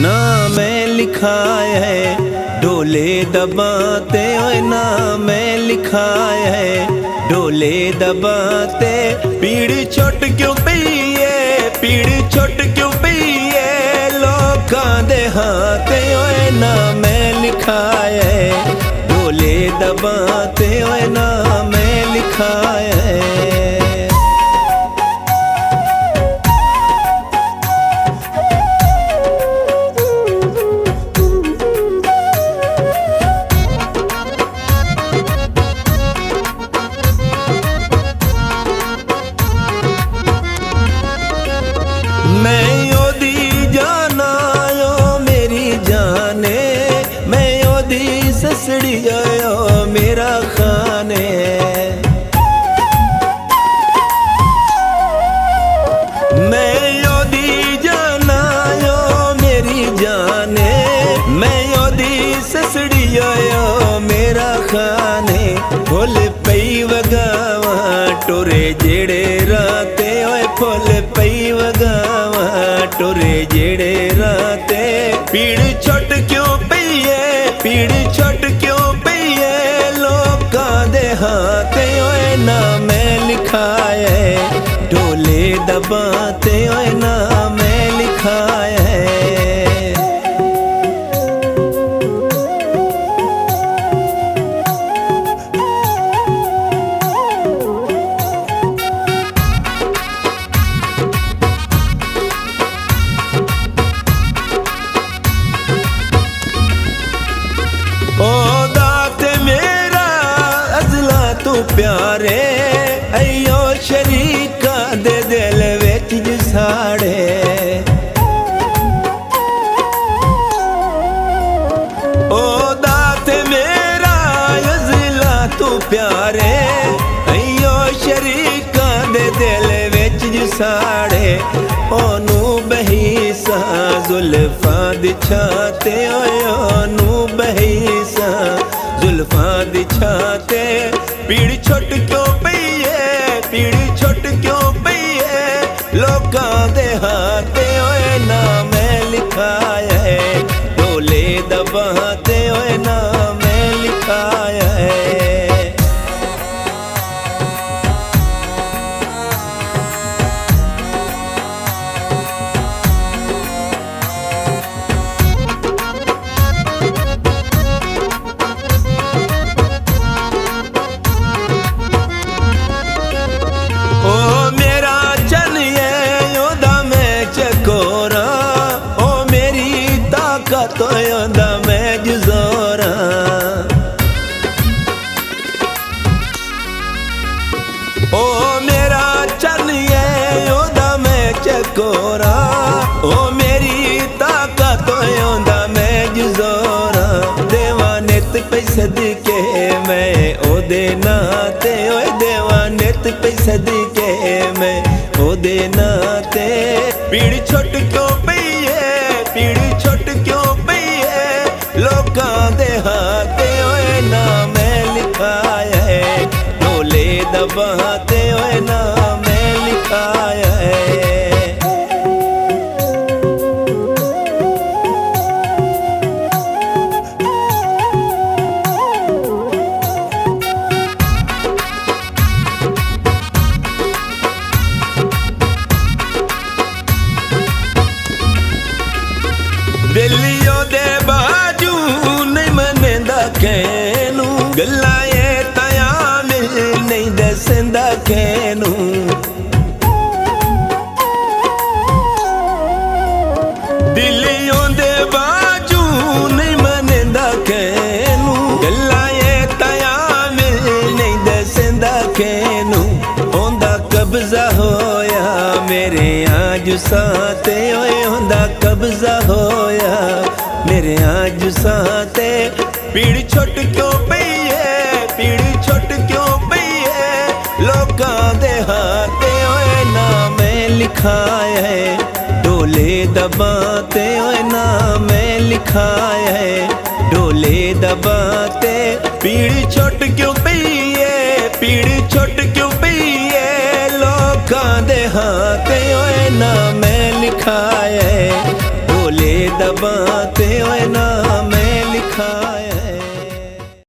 ना मैं लिखा है ढोले दबाते, ओए ना मैं लिखा है ढोले दबाते। पीड़ छोट क्यों पईए, पीड़ छोट क्यों पईए लोकां दे हाथे, ओए ना मैं लिखा है ढोले दबाते, ओए ना मैं लिखा है। मैं ओदी जाना यो मेरी जाने, मैं ओदी ससड़ी यो मेरा खाने। मैं ओदी जाना यो मेरी जाने, मैं ओदी ससड़ी यो मेरा खाने। फुल पई वगावा टोरे जेड़े राते, ओए फुल पई वगावा टोरे जेड़े राते। पीड़ छोट क्यों पईए, पीड़ छोट क्यों पईए लोकां दे हाथे, ओए ना मैं लिखा है ढोले दबाते, ओए ना मैं लिखा है। ओ दाते मेरा अज़ला तू प्यारे, अयो शरीका दे दिल विच जसाड़े। ओ दाते मेरा अज़ला तू प्यारे, अयो शरीका दे दिल विच जसाड़े। ओनू बहीसा जुल्फा दिछाते, ओनू बहीसा जुल्फा दिछाते। पीड़ छोट क्यों पईए, पीड़ छोट क्यों पईए लोकां दे हाथे, ओए ना मैं लिखा है ढोले दबाते, ओए ना मैं लिखा है। तो आंदा मैं जुज़ोरा, ओ मेरा चन्निए ओदा मैं चकोरा। ओ मेरी ताकत तो आंदा मैं जुज़ोरा। देवा नित पई सदके मैं ओदे नाते, ओए देवा नित पई सदके मैं ओदे नाते। पीड़ छोट क्यों पईए, पीड़ छोट क्यों लोकां दे हाथे, ओए ना मैं लिखा है ढोले दबाते, ओए ना मैं लिखा है। दिलियों दे बाजू नहीं मनेंदा कैनू, गल्लां ये तया मिल नहीं दसेंदा कैनू। दिलियों दे बाजू नहीं मनेंदा कैनू, गल्लां ये तया मिल नहीं दसेंदा कैनू। ओंदा कब्जा होया मेरे आज साते, ओए ओंदा कब्जा होया मेरे आज साते। पीड़ छोट क्यों पईए, पीड़ छोट क्यों पईए लोकां दे हाथे, ओए ना मैं लिखा है ढोले दबाते, ओए ना मैं लिखा है ढोले दबाते। पीड़ छोट क्यों पईए, पीड़ छोट क्यों पईए लोकां दे हाथे, ओए ना मैं लिखा है ढोले दबाते ओए नाम लिखा है।